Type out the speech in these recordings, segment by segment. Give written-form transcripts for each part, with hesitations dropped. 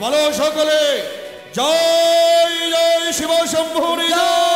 বলো সকলে জয় জয় শিব শম্ভুরি জয়।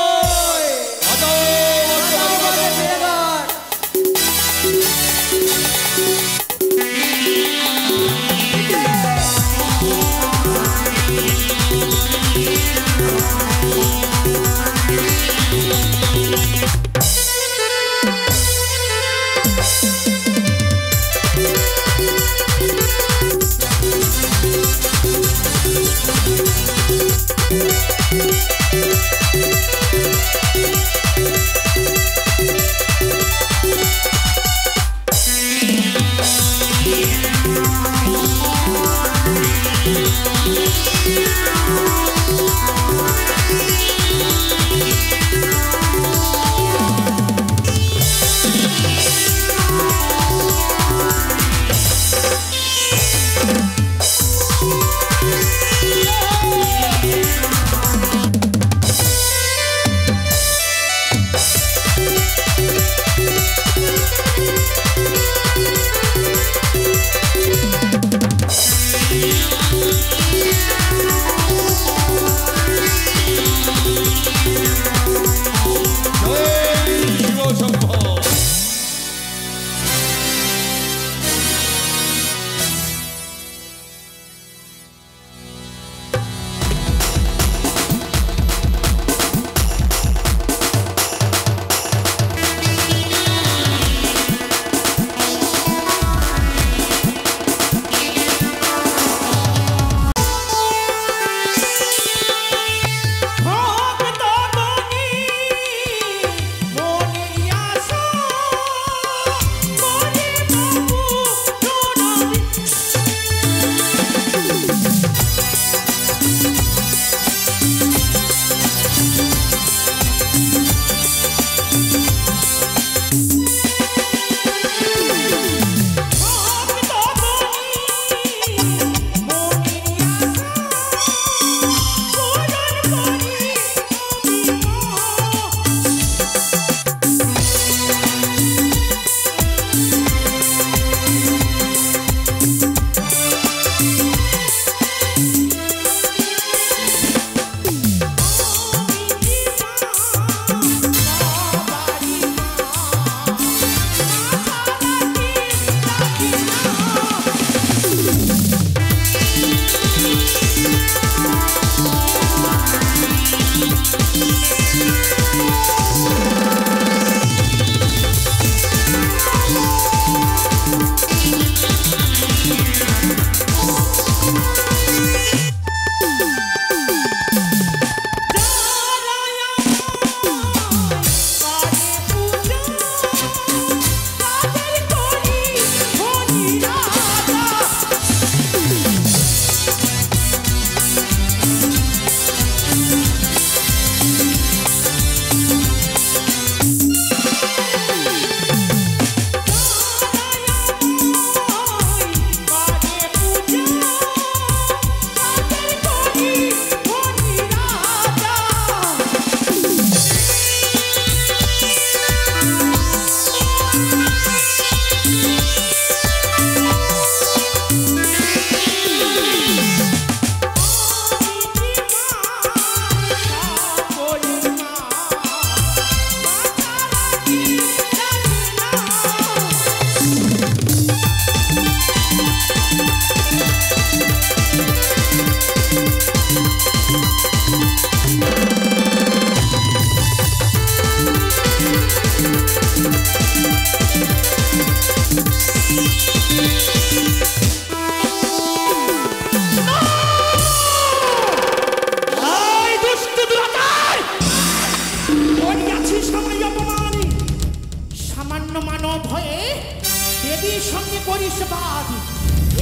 বাদ,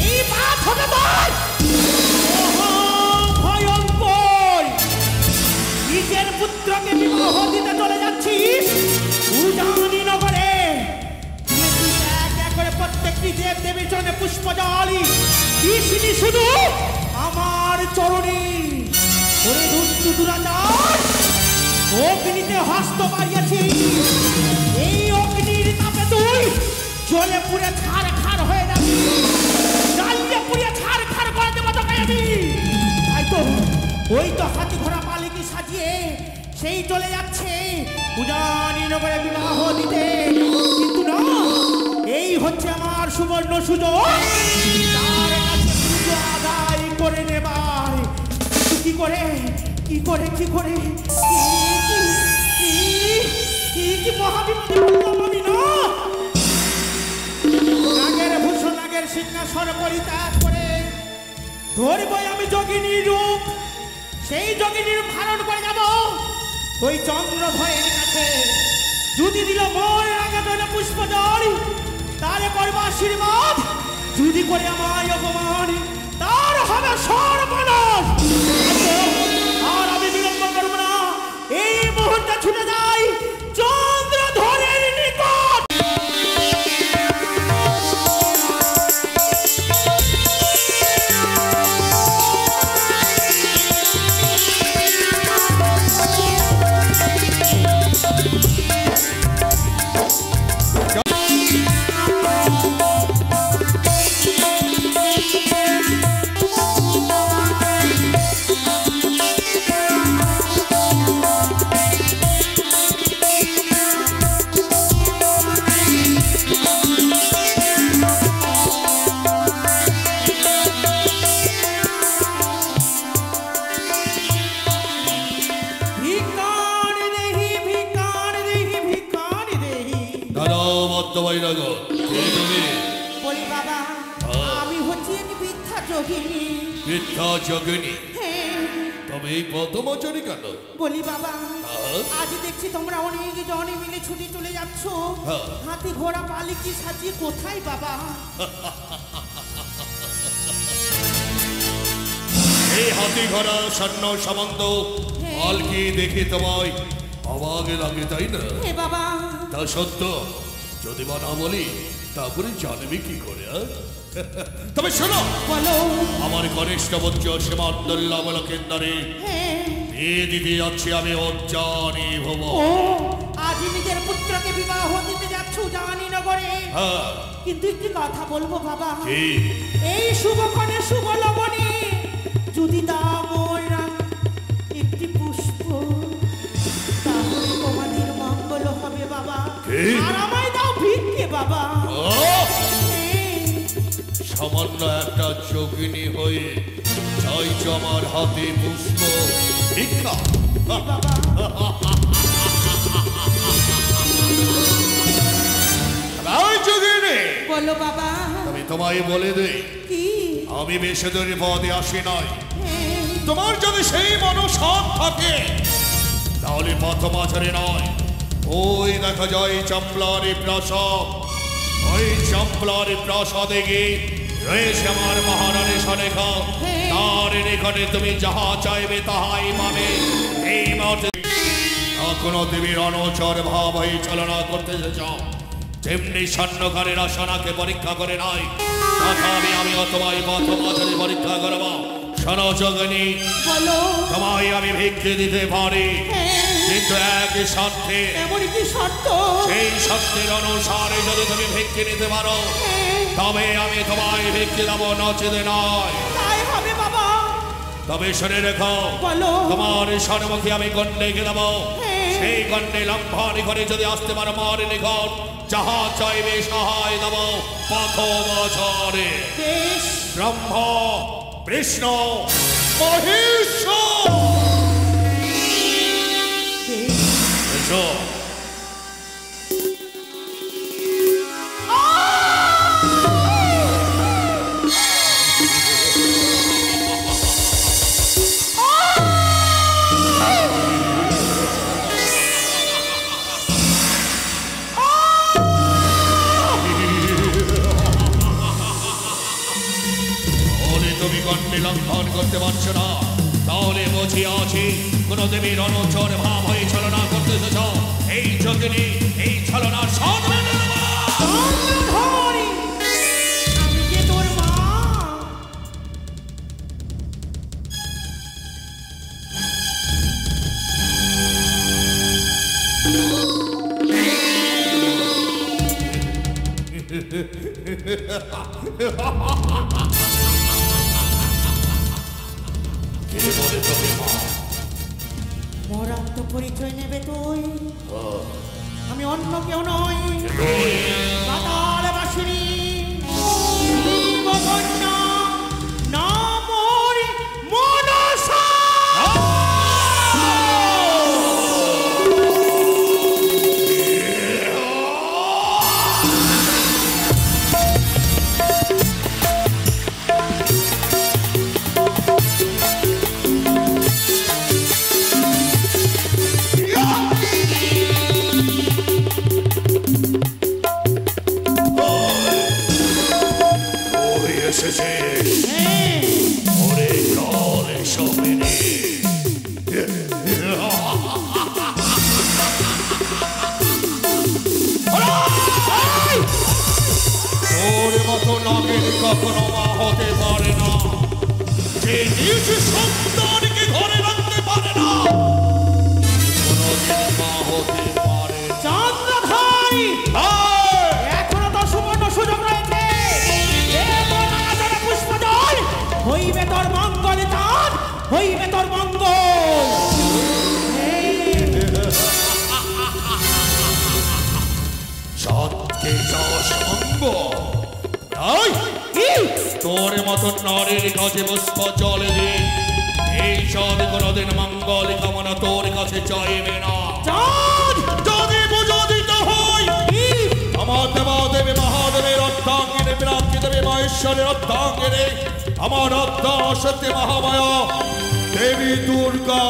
এই বাদ হবে তোর ভয়ঙ্কর। নিজের পুত্রকে বিবাহ দিতে চলে যাচ্ছিস উজানি নগরে। এক এক করে প্রত্যেকটি দেব দেবীর চরণে পুষ্প জলি দিসনি শুধু আমার চরণে। ওরে দুষ্টু দুরাচার, অগ্নিতে হস্ত বাড়িয়েছি। এই অগ্নির তাপে তুই জলে পুড়ে ছাড় খাড় হয়ে যাবি, জ্বালিয়ে পুড়িয়ে ছাড় খাড় করে দেবো তোকে আমি। তাই তো ওই তো হাতি ঘোড়া পালিকি সাজিয়ে সেই চলে যাচ্ছে উজানি নগরে বিবাহ দিতে। কিন্তু না, এই হচ্ছে আমার সুবর্ণ সুযোগ তার কাছে পুজো আদায় করে নেবার। কি করে কি করে কি করে কি মহাবিপদে পড়লাম আমি না। নাগের ভূষণ নাগের সিংহাসন পরিত্যাগ করে ধরবই আমি যোগিনীর রূপ। সেই যোগিনীর ধারণ করে যাব ওই চন্দ্রধরের কাছে। যদি দিল মোর আগে ধরে পুষ্পজল, তারে করবো আশীর্বাদ। যদি করে আমায় অপমান, তার হবে সর্বনাশ। আর আমি বিলম্ব করব না, এই মুহূর্তে ছুটে যাই চন্দ্রধরের নিকট। বলি বাবা, আমি হচ্ছি এক বৃদ্ধা যোগিনী। বৃদ্ধা যোগিনী? তবে এই পদমচরী কেন? বলি বাবা, আজ দেখছি তোমরা অনেক জনে মিলে ছুটি চলে যাচ্ছ হাতি ঘোড়া পালিকি সাজিয়ে। কোথায় বাবা? এই হাতি ঘোড়া স্বর্ণ সামন্ত পালকি দেখে তোমায় অবাক লাগে, তাই না? হে বাবা, তা সত্য। যদি বা না বলি তারপরে জানবি কি করে? তবে শোনো, বলো। আমার কনিষ্ঠ বঞ্চ সীমান্তল্লাহ কেন্দ্রে বিয়ে দিতে যাচ্ছি আমি উজানি ভব। আজ নিজের পুত্রকে বিবাহ দিতে যাচ্ছ উজানি নগরে। কিন্তু একটি কথা বলবো বাবা, এই শুভক্ষণে শুভ লবণে যদি দাও মোর একটি পুষ্প, তাহলে তোমাদের মঙ্গল হবে বাবা। আর আমায় দাও ভিক্ষে বাবা। সামান্য একটা যোগিনী হয়ে চাইছ আমার হাতে পুষ্প ভিক্ষা? যোগিনী বলো বাবা। আমি তোমায় বলে দেই, আমি বেশধরী পদে আসি নাই। তোমার যদি সেই মনোসাদ থাকে তাহলে পথমাঝারে নয়, ওই দেখা যায় চাম্পলারি প্রাসাদ। ওই চাম্পলারি প্রাসাদে গিয়ে রয়েছে আমার মহারানী সনেখা। তার নিকটে তুমি যাহা চাইবে তাহাই পাবে। এই মতে কোনো দেবীর অনচর ভাব হয়ে চালনা করতে চাও, তেমনি স্বর্ণকারেরা সোনাকে পরীক্ষা করে নাই, তথাপি আমি তোমায় পথমাঝারে পরীক্ষা করব। শোনো যোগিনী, তোমায় আমি ভিক্ষে দিতে পারি, কিন্তু একই শর্তে। সেই শর্তের অনুসারে যদি তুমি ভিক্ষে নিতে পারো তবে আমি তোমায় ভিক্ষে দেবো, নচেতে নয়। তবে শুনে রেখো, তোমার সন্মুখে আমি গণ্ডে রেখে দেবো। সেই গণ্ডে লম্ঘন করে যদি আসতে পারো আমার নিকট, যাহা চাইবে সহায় দেব পথমাঝারে। ব্রহ্ম বিষ্ণু মহেশ্বর এসো। অগ্নি লঙ্ঘন করতে পারছো না, তাহলে বুঝিয়ে আছি কোন দেবীর অনুচর ভাব হয়ে ছলনা করতে এসেছ। এই যোগিনী এই ছলনার স্বাদ মেনে নেব। চন্দ্রধরি, আমি যে তোর মা। কে বলে তোকে মা? মরার তো পরিচয় নেবে তুই। আমি অন্য কেউ নই, পাতাল বাসিনী শিবকন্যা নামর মনসা। কখনো মা হতে পারে না, যে নিজ সন্তানকে ঘরে রাখতে পারে না কোনদিন মা হতে পারে। চন্দ্রধারী, এখনো তো সুবর্ণ সুযোগ রয়েছে। পুষ্পজল হইবে তোর মঙ্গল, চাঁদ হইবে তোর মঙ্গল। চাঁদকে যাওয়া সঙ্গ তোর মতন নারীর কাছে পুষ্প জলে দে। এই চাঁদ কোনদিন মঙ্গল কামনা তোর কাছে চাইবে না। যদি পুজো দিতে হয় আমার দেবাদেবী মহাদেবের অর্ধাঙ্গিনী বিরাক্ষী দেবী মহেশ্বরের অর্ধাঙ্গিনী আমার অর্ধা সত্যি মহামায়া দেবী দুর্গা,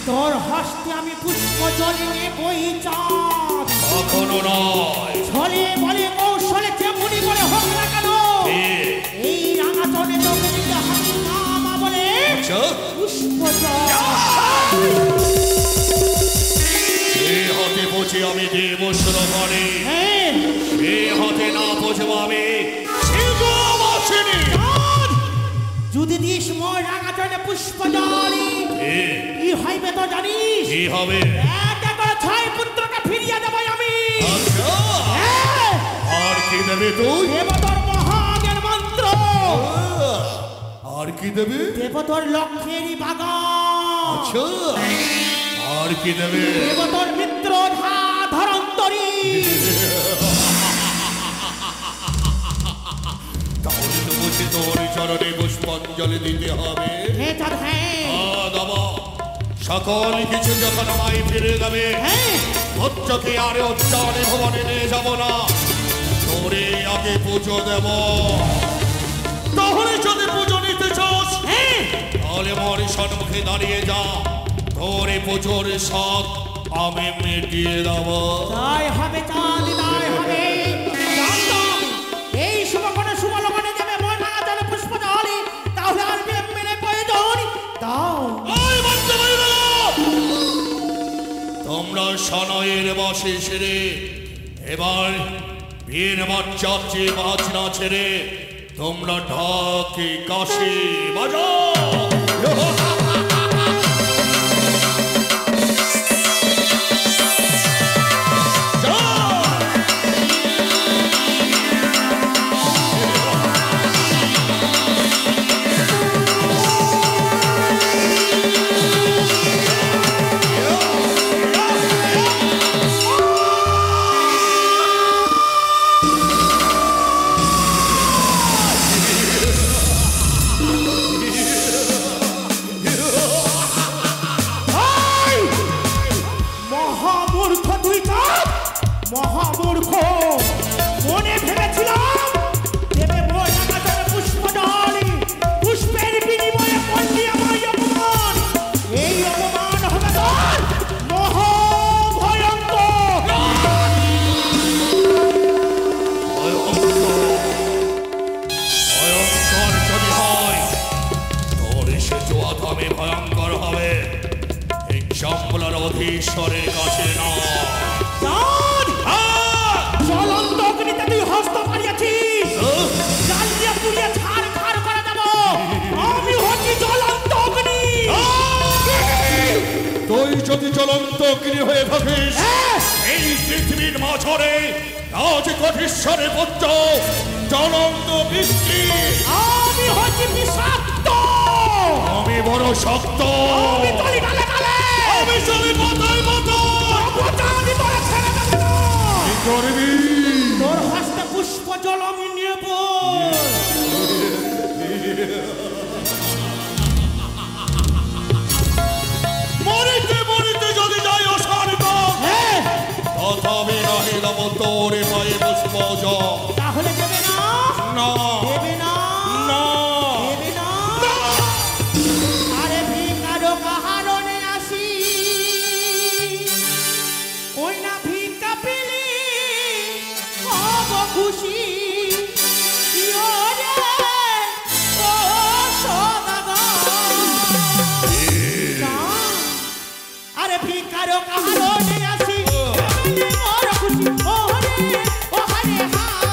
তোর হস্তে আমি পুষ্প জলে নেবই চাঁদ। কখনো নয়, ছলে বলে কৌশলে যেমনি করে হোক না কেন, এই রাঙা চলে তোকে দিতে হাতি মামা বলে পুষ্প জল। এই হাতে বুঝে আমি দেব শ্রবণে, এই হাতে না বুঝবো আমি যদি দিস মোর রাঙা চলে পুষ্প জল, কি হইবে তো জানিস? কি হবে? একটা করে 6 পুত্রকে ফিরিয়ে দেব আমি। আর কি দেবে তুই? দেব তোর মহাজ্ঞান মন্ত্র। আর কি দেবে? দেব তোর লক্ষ্যেরই বাগান। আচ্ছা, আর কি দেবে? দেব তোর মিত্র ধরন্তরী। তাহলে তো বুঝি তোর চরণে পুষ্পাঞ্জলি দিতে হবে। সকল কিছু যখন আমায় ফিরে যাবে, পুত্রকে আর উচ্চারণে ভবনে নিয়ে যাব না, তোরে আগে পুজো দেব। তাহলে যদি পুজো নিতে চাস তাহলে মোর সম্মুখে দাঁড়িয়ে যা, তোরে পুজোর শখ আমি মিটিয়ে দেব। তাই হবে চাঁদ, তাই হবে। এই শুভক্ষণে শুভলগ্নে যাবে মোর রাঙা চলে পুষ্প জল, তাহলে আর বিলম্বের প্রয়োজন দাও। তোমরা সনয়ের বসে সেরে এবার বিয়ের বাচ্চাচ্ছে বাজনা ছেড়ে তোমরা ঢাকে কাশি বাজাও। অধীশ্বরের কাছে না। জ্বলন্ত অগ্নিতে তুই হস্ত মারিয়াছিস, জ্বালিয়ে পুড়িয়ে ছাড়খাড় করে দেব। আমি হচ্ছি জ্বলন্ত অগ্নি। তুই যদি জ্বলন্ত অগ্নি হয়ে থাকিস, এই পৃথিবীর মাঝরে রাজ কোঠীশ্বরের পুত্র জ্বলন্ত বৃষ্টি। আমি হচ্ছি বিষাক্ত, আমি বড় শক্ত, আমি তলি গালে গালে, আমি চলি মাথায় মাথায়। আমি তোরা ছেড়ে দেব না। কি করবি? তোর হস্তে পুষ্প জল আমি নেব। মরিতে মরিতে যদি যাই অসারিত, তথাপি নাহিলাম তোর পায়ে পুষ্প জল। তাহলে দেবে না? না দেবে না? না দেবে না? আরে ভিকারো কাহারণে আসি, ওই না ভিক্ষা পেলে হব খুশি। ইয়ো রে, ও সদাগর। আরে ভিকারো কাহারণে আসি, মোর খুশি। ও রে, ও হরে হায়।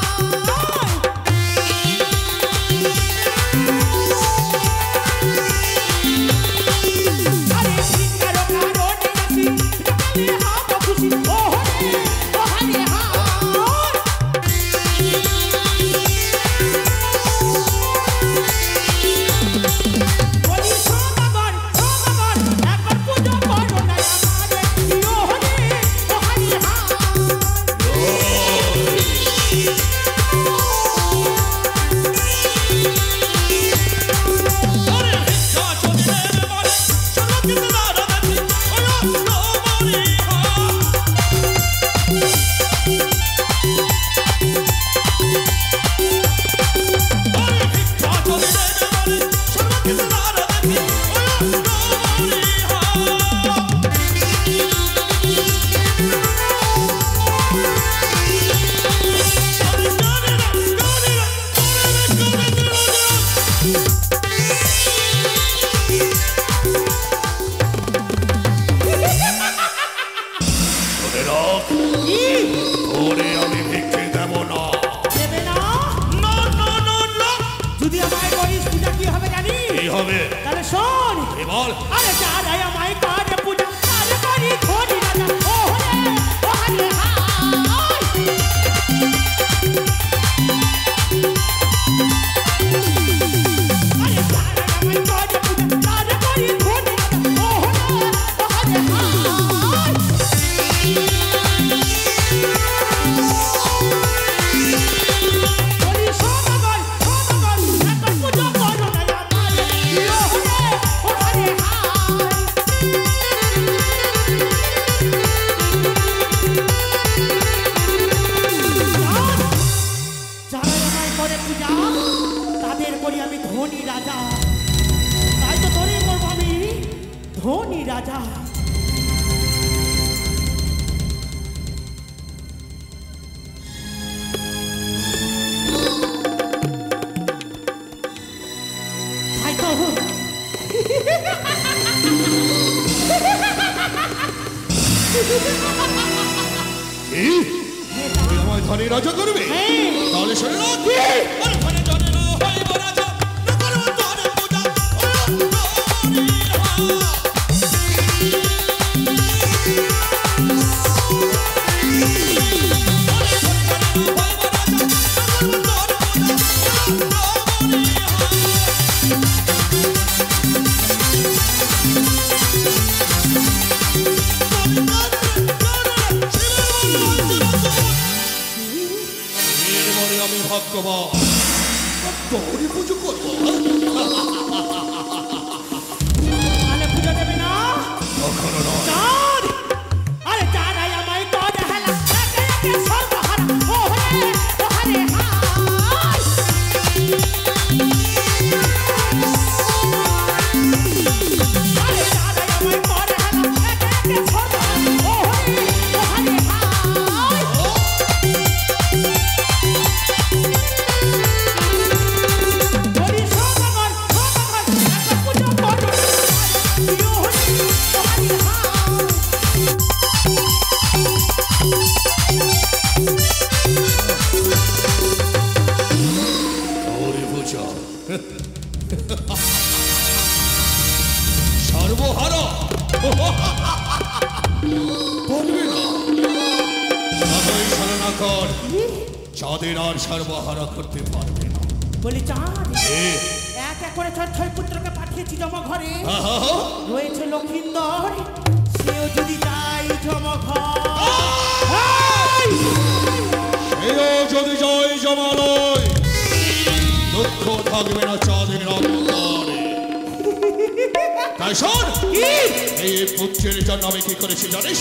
আরে ভিকারো কাহারণে আসি, হব খুশি। ও রে, ও হরে হায়। বলি সদাগর, সদাগর, একবার পূজা করো না আমারে। ইয়ো রে, ও হরে হায়। ওরে আমি ভিক্ষে দেব না। দেবে না? না না না না। যদি আমায় করিস পূজা কি হবে জানি? কি হবে? তাহলে শোন। বল। আরে যারাই আমায় করে পূজা, তারে করি ধনী রাজা। ও রে, ও হরে হায়। আরে যারাই আমায় করে পূজা, তারে করি ধনী রাজা। ও রে, ও হরে হায়। বলি সদাগর, সদাগর, একবার পূজা করো না আমারে। ইয়ো রে, ও হরে হায়। যারা আমায় করে পূজা, তাদের করি আমি ধনী রাজা। তাই তো তোরে করবো আমি ধনী রাজা। তাই তো কি? তুই আমায় ধনী রাজা করবি? হ্যাঁ। তাহলে শুনে না। আরে ধনী ধনী না হইব রাজা, না করব তোর পূজা। আমি ভাগ্যবান, তোরই পুজো করবো। তাহলে পুজো দেবে না? কখনো নয়। চাঁদ! আরে যারাই আমায় করে হেলা, একে একে সর্বহারা। ও রে, ও হরে হায়। আরে যারাই আমায় করে হেলা, একে একে সর্বহারা। ও রে, ও হরে হায়। বলি সদাগর, সদাগর, বলবি না যতই ছলনা কর চাঁদের আর সর্বহারা করতে পারবে না। বলি চাঁদ এ, এক এক করে ছয় ছয় পুত্রকে পাঠিয়েছি জমা ঘরে আহা, রয়েছে লক্ষিন্দর সেও যদি যাই জমা ঘর সেও যদি জয় জমালয় দুঃখ থাকবে না চাঁদের অন্তরে। তাই শোন এই পুত্রের জন্য আমি কি করেছি জানিস?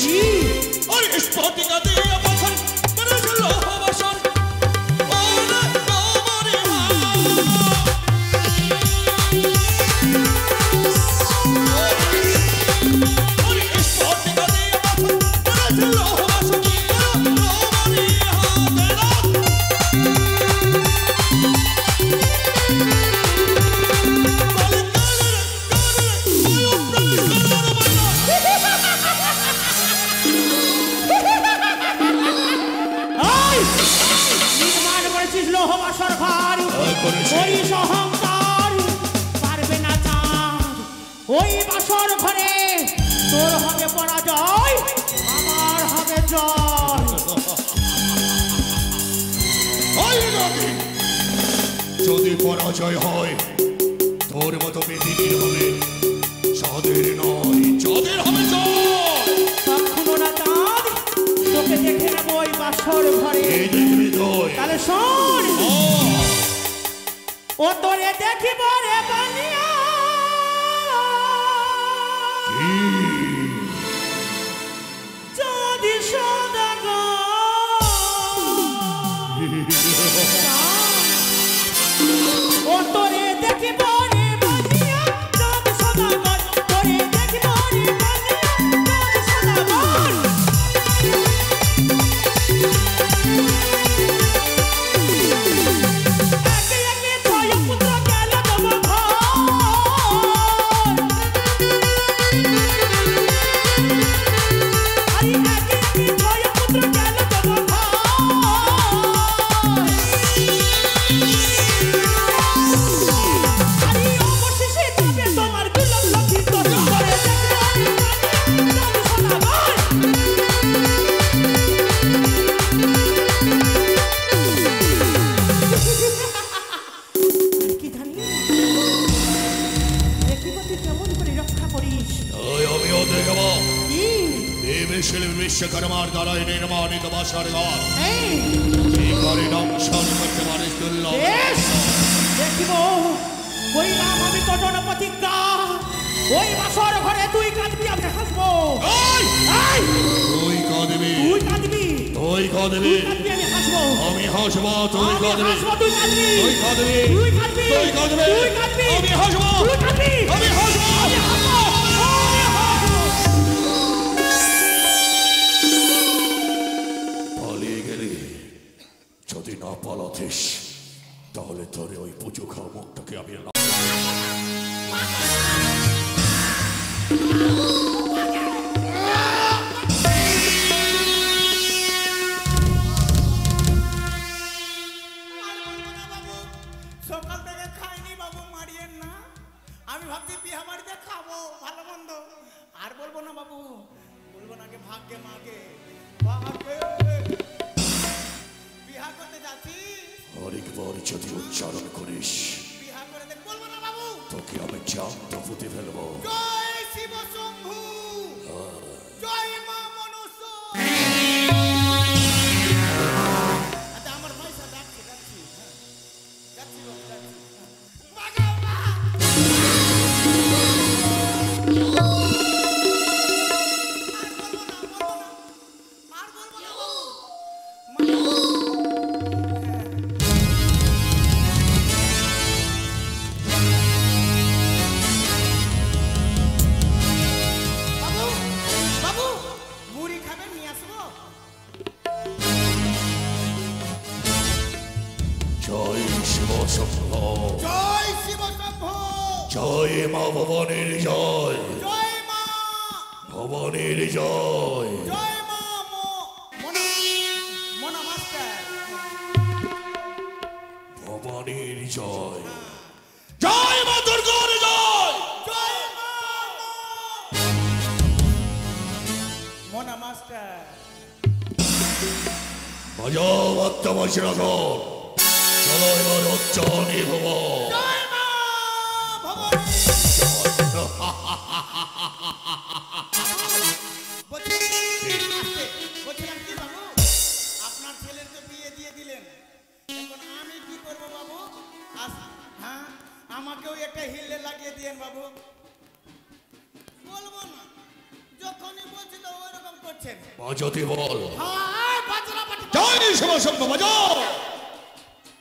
আরে স্ফটিকা দিয়ে বাসন করেছে লৌহ বাসন। ওরে তোমারে আরে স্ফটিকা দিয়ে বাসন করেছে লৌহ বাসন। তোমারে নির্মাণ করেছিস লোহবাসর ঘর করিস অহংকার পারবে না চাঁদ ওই বাসর ঘরে তোর হবে পরাজয় আমার হবে জয় যদি পরাজয় হয় তোর মতো বেদিনীর হবে চাঁদের নয় চাঁদের হবে জয়। তখনও না চাঁদ তোকে দেখে নেবো ওই বাসর ঘরে এই দেখবি তুই তাহলে শোন ও তোরে দেখিব রে বানিয়া যদি সদাগর ও তোরে দেখিব রে বানিয়া যদি সদাগর তোরে দেখিব রে বানিয়া যদি সদাগর একে একে ছয় পুত্র গেল জমা ঘর আরে একে একে ছয় পুত্র গেল জমা ঘর আরে অবশেষে যাবে তোমার দুলভ লক্ষিন্দর করে দেখবে আমি যদি সদাগর কি জানি দেখিব তুই কেমন করে রক্ষা করিস আমিও দেখব কি এই বিশ্বকর্মার দ্বারাই নির্মাণিত বাসর ঘর এই এই ঘরে দংশন করতে পারিস দুর্লভ। বেশ দেখিব ওই রাম আমি তো জনপ্রতিজ্ঞা ওই বাসর ঘরে তুই কাঁদবি আমি হাসবো এই! এই তুই কাঁদবি তুই কাঁদবি তুই কাঁদবি কাঁদবি আমি হাসবো আমি হাসবো তুই আমি কাঁদবি হাসবো তুই কাঁদবি তুই কাঁদবি তুই কাঁদবি তুই কাঁদবি তুই কাঁদবি আমি হাসবো তুই কাঁদবি আমি হাসবো আমি হাসবো আমি হাসবো পালিয়ে গেলি যদি না পালাতিস তাহলে তোর ওই পুজো খাওয়া মুখটাকে আমি সকাল থেকে খাইনি বাবু মারিয়েন না আমি ভাবছি বিয়া বাড়িতে খাবো ভালো মন্দ আর বলবো না বাবু বলবো না আগে ভাগ্যে মাকে ভাগ্যে বিয়া করতে যাচ্ছি আরেকবার যদি উচ্চারণ করিস বিয়া করে দেখ বলবো না বাবু তোকে আমি চাপ পুঁতে ফেলবো। জয় শিব শম্ভু জয় মা মনস আচ্ছা আমার পয়সা যাচ্ছি যাচ্ছি যাচ্ছি বাবু যাচ্ছি বাগাও মা আর বলবো না বাবু বাবু মুড়ি খাবেন নিয়ে আসবো জয় শিব শম্ভ জয় শিব শম্ভু জয় মা ভবানীর জয় জয় মা ভবানীর জয় জয় মা মনা মনা মাস্টার ভবানীর জয় জয় মা দুর্গার জয় জয় মা মোনা মাস্টার। বাজাও আত্মাবাসী নগর, চলো এবার উচ্চারণে ভবন। জয় মা ভবানী। বলছিলাম কি বাবু, আপনার ছেলের তো বিয়ে দিয়ে দিলেন, এখন আমি কি করবো বাবু? হ্যাঁ, আমাকেও একটা হিলে লাগিয়ে দিয়েন বাবু। বলবো না, যখনই বলছি তো ওইরকম করছেন। বাজাতে বল। হ্যাঁ, বাজনা পাটি জয় শিবশম্ভ, বাজাও।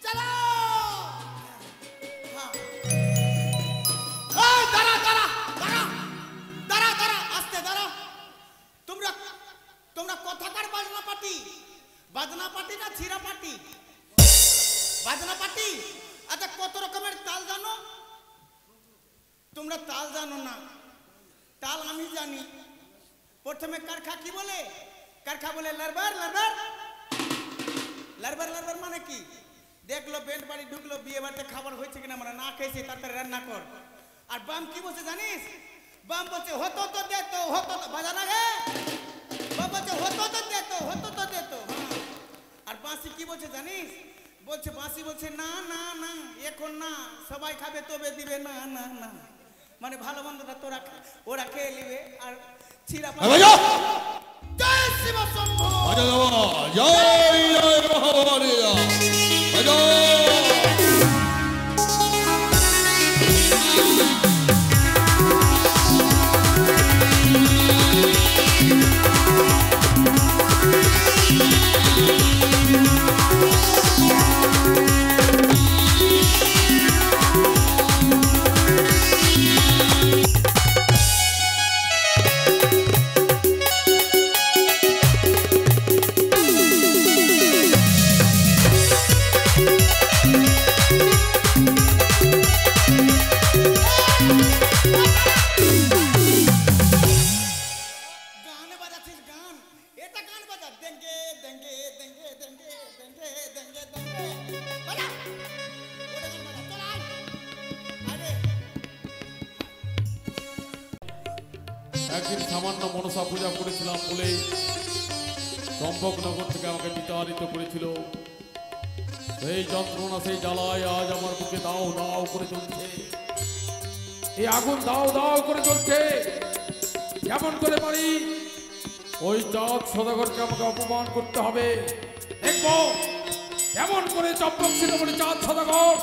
চলো। হ্যাঁ। এই দাঁড়া দাঁড়া দাঁড়া দাঁড়া দাঁড়া, আস্তে দাঁড়া। তোমরা তোমরা কথাকার বাজনা পাটি? বাজনা পাটি না ছিঁড়া পাটি? বাজনা পাটি। আচ্ছা, কত রকমের তাল জানো তোমরা? তাল জানো না? তাল আমি জানি। প্রথমে কারখা কি বলে? কারখা বলে লারবার লারবার। লারবার লারবার মানে কি? দেখলো বেন্ট বাড়ি ঢুকলো, বিয়ে বাড়িতে খাবার হয়েছে কিনা, মানে না খেয়েছি তাড়াতাড়ি রান্না কর। আর বাম কি বলছে জানিস? বাম বলছে হতো তো দে তো, হতো তো বাজা না গে। বাম বলছে হতো তো দে তো, হতো তো দে তো। হ্যাঁ। আর বাঁশি কি বলছে জানিস? বলছে বাঁশি বলছে না না না, এখন না, সবাই খাবে তবে দিবে, না না না, মানে ভালো মন্দটা তোরা ওরা খেয়ে নিবে। আর ছিঁড়া বাজাও। জয় শিব শম্ভু। বাজাও, জয় জয় ভবানী, বাজাও। গান বাজাচ্ছিস? গান, এটা গান বাজা। দেঙ্গে দেঙ্গে দেঙ্গে দেঙ্গে দেঙ্গে দেঙ্গে দেঙ্গে বাজা। ওটা গান বাজা, চল আয়। আরে একদিন সামান্য মনসা পূজা করেছিলাম বলেই চম্পকনগর থেকে আমাকে বিতাড়িত করেছিল। সেই যন্ত্রণা, সেই জ্বালায় আজ আমার বুকে দাও দাও করে চলছে। এই আগুন দাও দাও করে চলছে। কেমন করে পারি ওই চাঁদ সদাগরকে আমাকে অপমান করতে হবে? দেখবো কেমন করে চম্পক শিরোমণি চাঁদ সদাগর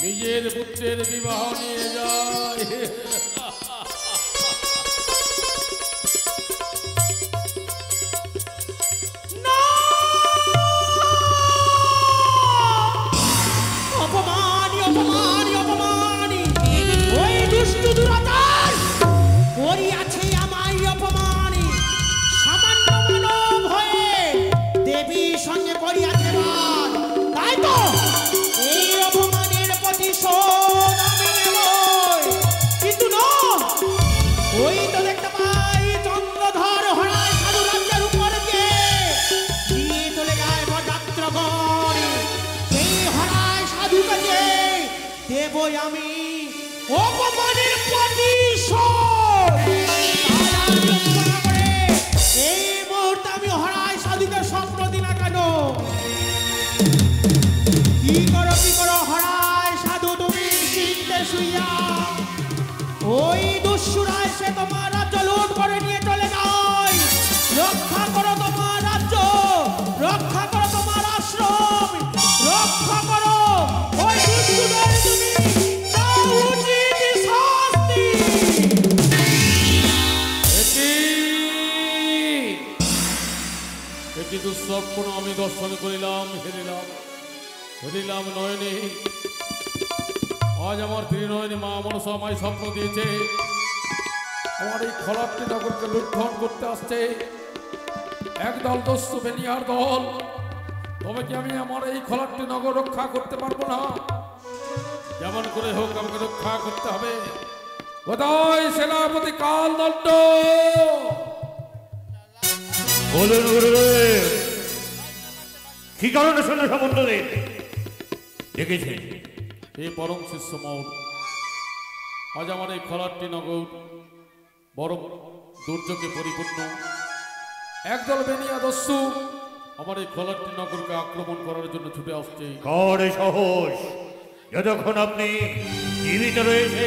নিজের পুত্রের বিবাহ নিয়ে যায়। অপমানি অপমানি অপমানি, ওই দুষ্টু দুরাচার করিয়াছে আমায় অপমানি। সামান্য মানব হয়ে দেবীর সঙ্গে করিয়াছে বাদ। তাই তো এই অপমানের প্রতিশোধ আমি নেবই। কিন্তু না, ওই তো দেখতে পাই চন্দ্রধর হরায় সাধু রাজ্যের উপর দিয়ে নিয়ে চলে যায় বরযাত্রগণ। সেই হরায় সাধুকে যে দেবই আমি অপমানের প্রতিশোধ। তাই আর লক্ষ্য না করে এই মুহূর্তে আমি হরায় সাধুকে স্বপ্ন দিই না কেন? কি করো হরায় সাধু তুমি চিনতে শুইয়া? ওই দুঃসুরা এসে তোমার রাজ্য লুট করে নিয়ে চলে যায়। রক্ষা করো তোমার রাজ্য, রক্ষা করো তোমার আশ্রম, রক্ষা করো ওই দুষ্টুদের তুমি দাও উচিত শাস্তি। একটি দুঃস্বপ্ন আমি দর্শন করিলাম, হেরিলাম নয়নে। আজ আমার ত্রিনয়নী মা মনসা আমায় স্বপ্ন দিয়েছে আমার এই খলাপটি নগরকে লুণ্ঠন করতে আসছে একদল দস্যু বেনিয়ার দল। তবে কি আমি আমার এই খলাপটি নগর রক্ষা করতে পারবো না? যেমন করে হোক আমাকে রক্ষা করতে হবে। কোথায় সেনাপতি কালদণ্ড? বলুন গুরুদেব, কি কারণে সৈন্য সমন্বয়ে ডেকেছেন? এই পরম শিষ্য মৌর, আজ আমার এই খলাট্টি নগর বড় দুর্যোগে পরিপূর্ণ। একদল বেনিয়া দস্যু আমার এই খোলাটি নগরকে আক্রমণ করার জন্য ছুটে আসছে। করে সাহস, যতক্ষণ আপনি জীবিত রয়েছে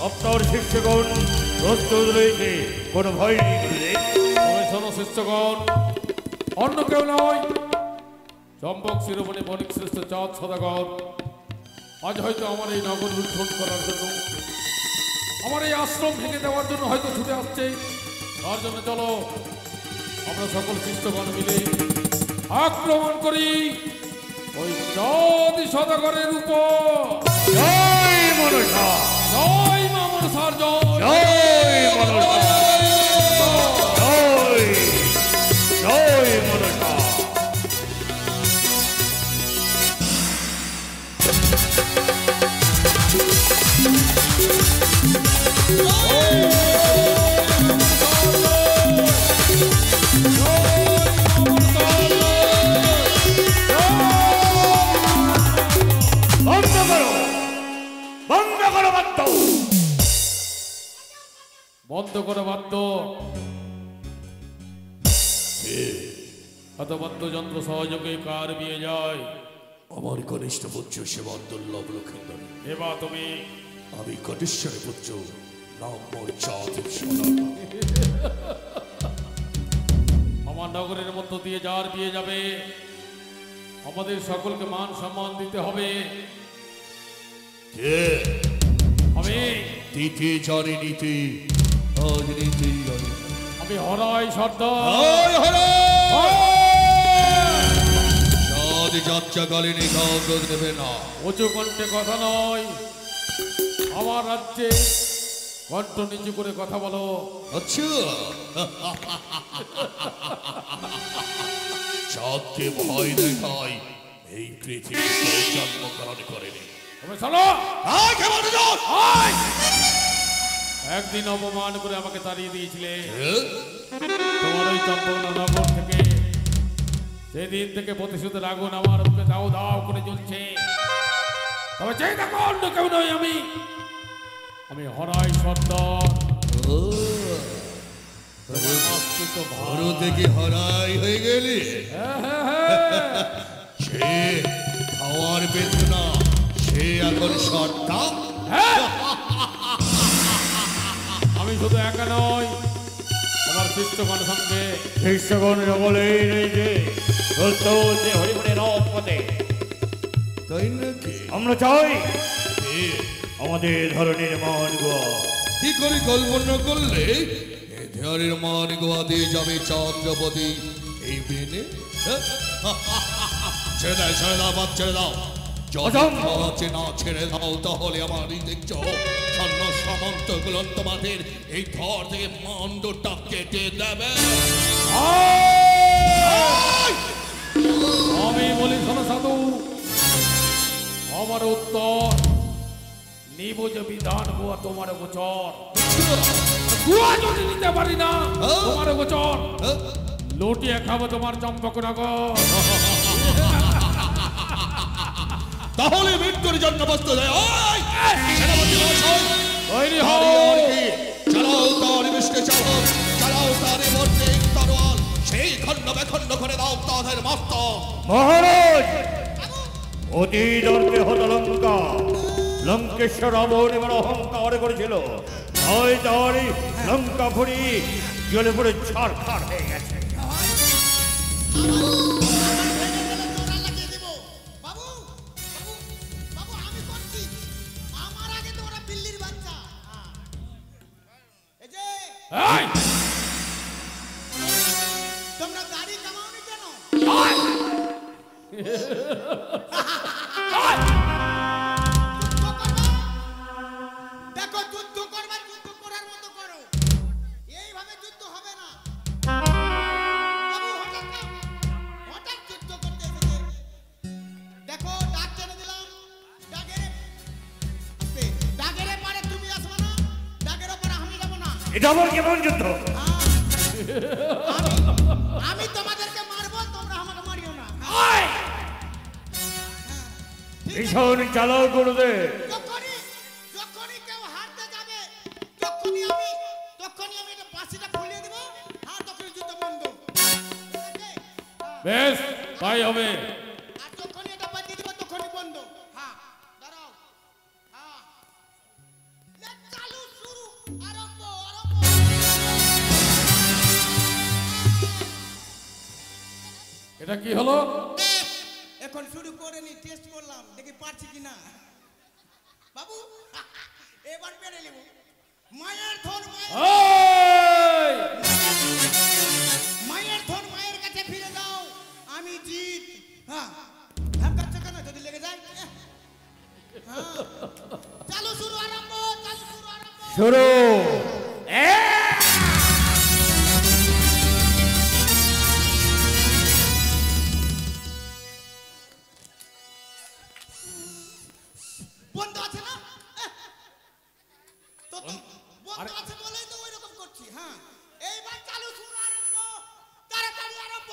আপনার শিষ্যগণ প্রস্তুত রয়েছে, কোনো ভয় নেই। তবে শোনো শিষ্যগণ, অন্য কেউ নয়, চম্পক শিরোমণি বণিক শ্রেষ্ঠ চাঁদ সদাগর আজ হয়তো আমার এই নগর লুণ্ঠন করার জন্য, আমার এই আশ্রম ভেঙে দেওয়ার জন্য হয়তো ছুটে আসছে। তার জন্য চলো আমরা সকল শিষ্যগণ মিলে আক্রমণ করি ওই চাঁদ সদাগরের উপর। জয় মনসা, জয় মা মনসার জয়। জয় মনসা, জয় জয় মনসা। বন্ধ করে বাদ্য, এত বাদ্যযন্ত্র সহযোগে কার বিয়ে যায়? আমার কনিষ্ঠ পুত্র সেবন দুর্লভ লক্ষেন্দর। এবার তুমি আমি কটেশ্বরের পুত্র, নাম মোর চাঁদ আমার নগরের মধ্য দিয়ে যার বিয়ে যাবে আমাদের সকলকে মান সম্মান দিতে হবে। কে আমি তিথি জানি নীতি, আজ নীতি জানি। আমি হরাই সর্দার। চাঁদ যাত্রা কালে নিঘাত দেবে না। উঁচু কণ্ঠে কথা নয়, আমার রাজ্যে কণ্ঠ নিচু করে কথা বলো। আচ্ছা, চাঁদকে ভয় দেখায় এই পৃথিবী জন্মগ্রহণ করেনি। তুমি চলো। একদিন অপমান করে আমাকে তাড়িয়ে দিয়েছিলে তোমার ওই চম্পকনগর থেকে। সেদিন থেকে প্রতিশোধের আগুন আমার বুকে দাও দাও করে জ্বলছে। তবে যে দেখো অন্য কেউ নয়, আমি হরাই সর্দার। বড় থেকে হরাই হয়ে গেলি। সে খাওয়ার বেদনা, সে এখন সর্দার। আমি শুধু একা নয়, আমার শিষ্যগণ সঙ্গে। শিষ্যগণ সকলেই রয়েছে প্রস্তুত হরিমনের রথপথে। তাই নাকি? আমরা চাই আমাদের ধরনের মান গোয়া। কি করে কল্পনা করলে এ ধরনের মান গোয়া দিয়ে যাবে চন্দ্রপতি এই বেনে? ছেড়ে দাও, ছেড়ে দাও, বাদ ছেড়ে দাও। যদি না ছেড়ে দাও তাহলে আমার দেখছো সৈন্য সামন্ত গুলো তোমাদের এই ঘর থেকে মন্ডটা কেটে দেবে। আমি বলি শোনো সাধু, আমার উত্তর নিব যে বিধান গোয়া তোমার গোচর। গোয়া যদি নিতে পারি না তোমার গোচর, লুটিয়ে খাবো তোমার চম্পকনগর। তাহলে মৃত্যুর জন্য বস্তু দেয়। সেনাপতি মহাশয়, তৈরি হও। চালাও তার বিষ্ণু চালক, চালাও তার মধ্যে তরোয়াল, সেই খণ্ড বেখণ্ড করে দাও তাদের মস্তক। মহারাজ, অতি দর্পে হত লঙ্কা। লঙ্কেশ্বর রাবণ এবার অহংকার করেছিল, তাই তার লঙ্কা ফুরি জলে পড়ে ছাড়খাড় হয়ে গেছে। তোমরা দাড়ি কামাওনি কেন? দেখো, যুদ্ধ করবে, যুদ্ধ করার মতো করো। এইভাবে যুদ্ধ হবে না। বাবু হঠাৎ যুদ্ধ করতে এসেছে। দেখো, ডাক টেনে দিলাম, ডাগেরে পারে তুমি আসবে না, ডাগের ওপরে আমি যাবো না। এটা আবার কেমন যুদ্ধ? আমি তোমাদেরকে মারবো, তোমরা আমাকে মারিও না। ভীষণ চালাও গুরুদেব। যখনই কেউ হারতে যাবে বেশ তাই হবে। আর যখনই এটা বাজিয়ে দিব তখনই বন্ধ। হ্যাঁ দাঁড়াও। হ্যাঁ চালু শুরু আরম্ভ আরম্ভ। এটা কি হলো? এখন শুরু করে নি, টেস্ট করলাম দেখি পারছি কিনা। বাবু এবার পেরে নেব। মায়ের ধন এই! মায়ের ধন মায়ের কাছে ফিরে দাও, আমি জিত। হ্যাঁ ধাক্কাচ্ছে কেন যদি লেগে যায়? হ্যাঁ চালু শুরু আরম্ভ, চালু শুরু আরম্ভ। শুরু। বন্ধ আছে না? তো বন্ধ আছে বলেই তো ওইরকম করছি। হ্যাঁ এইবার চালু শুরু আরম্ভ, তাড়াতাড়ি আরম্ভ।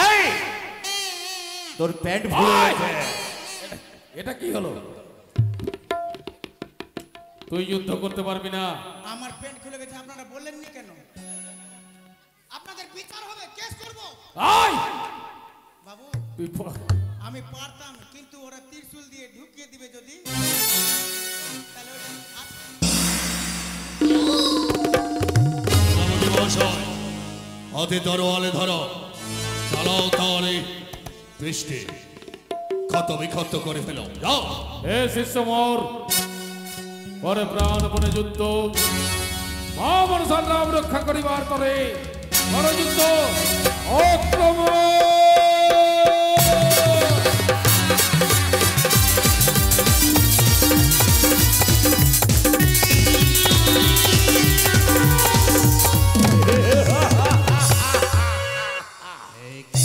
এই তোর প্যান্ট ভুলে গেছে। এটা কি হলো? তুই যুদ্ধ করতে পারবি না। আমার প্যান্ট খুলে গেছে, আপনারা বললেননি কেন? আপনাদের বিচার হবে, কেস করব। আয়! বাবু তুই আমি পারতাম, কিন্তু ওরা ত্রিশূল দিয়ে ঢুকিয়ে দিবে যদি, তাহলে সেনাপতি মহাশয়, হাতে তরোয়ালে ধরো, চালাও তাহলে বৃষ্টি ক্ষত বিক্ষত করে ফেলো। যাও। হে শিষ্য মোর, পরে প্রাণপণে যুদ্ধ, মহামন সংগ্রাম রক্ষা করিবার তরে বড় যুদ্ধ আক্রমণ।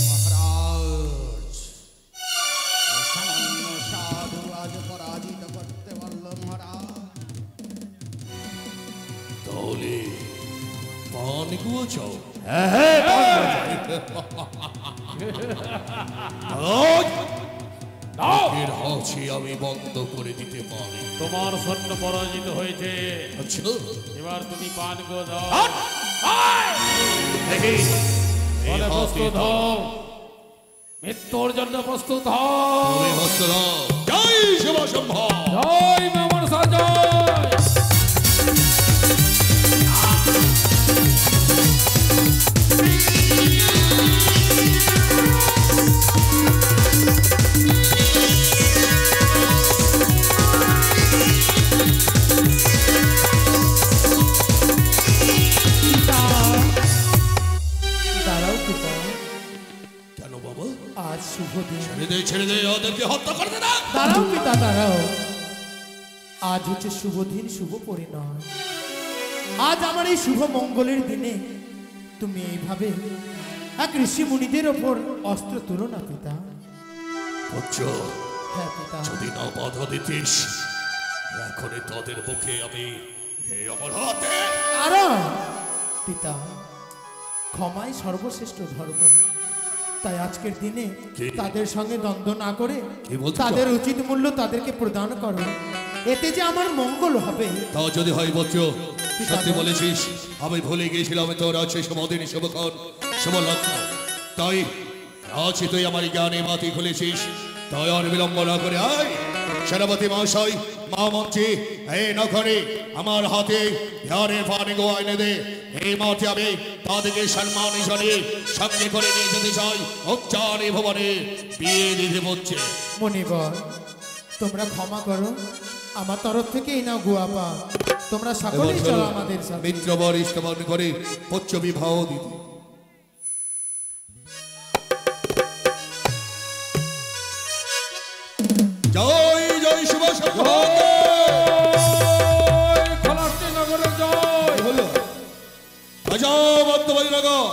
মহারাজ সামান্য সাধু আজ পরাজিত করতে পারল মহারাজ। তাহলে পান গুয়াছো? এর হাসি আমি বন্ধ করে দিতে পারি। তোমার সৈন্য পরাজিত হয়েছে, আচ্ছা এবার তুমি পান গো দাও। দেখি এই বলে হাতে প্রস্তুত হও, মৃত্যুর জন্য প্রস্তুত হও। তুমি হস্ত দাও। জয় শিবশম্ভ। জয় মহামন জয়। দাঁড়াও পিতা, কেন বাবা? আজ শুভ দিন। ছেড়ে দে ওদেরকে হত্যা করে দে না। দাঁড়াও পিতা দাঁড়াও, আজ হচ্ছে শুভ দিন, শুভ পরিণয়। আজ আমার এই শুভ মঙ্গলের দিনে তুমি এইভাবে এক ঋষি মুনিদের ওপর অস্ত্র তুলো না পিতা। বুঝছো, হ্যাঁ পিতা। যদি না বাধা দিতিস এখনই তাদের মুখে আমি এই আমার হাতে। কারণ পিতা, ক্ষমাই সর্বশ্রেষ্ঠ ধর্ম। তাই আজকের দিনে কি? তাদের সঙ্গে দ্বন্দ্ব না করে কি বলছো? তাদের উচিত মূল্য তাদেরকে প্রদান করো, এতে যে আমার মঙ্গল হবে। তাও যদি হয় বচ্চো, সত্যি বলেছিস, আমি ভুলে গিয়েছিলাম তোর আছে শুভদিন শুভক্ষণ শুভ লগ্ন। তাই আজ তুই আমার জ্ঞানে মাতি খুলেছিস, তাই আর বিলম্ব না করে আয়। সেনাপতি মহাশয়, মহামন্ত্রী, এই নখরে আমার হাতে ধ্যানের পানি গো এনে দে। এই মাঠে আমি তাদেরকে সম্মান হিসাবে সঙ্গে করে নিয়ে যেতে চাই উচ্চারী ভবনে বিয়ে দিতে বলছে। মণিবর, তোমরা ক্ষমা করো, আমার তরফ থেকে এই নাও গুয়াপা। তোমরা সকলেই চলো আমাদের সাথে। মিত্রবর ইস্তমান করে পচ্চ বিবাহ দিতে। জয় জয় শুভ খোলাস্তি নগরে জয়। হলো রাজা বর্তমান নগর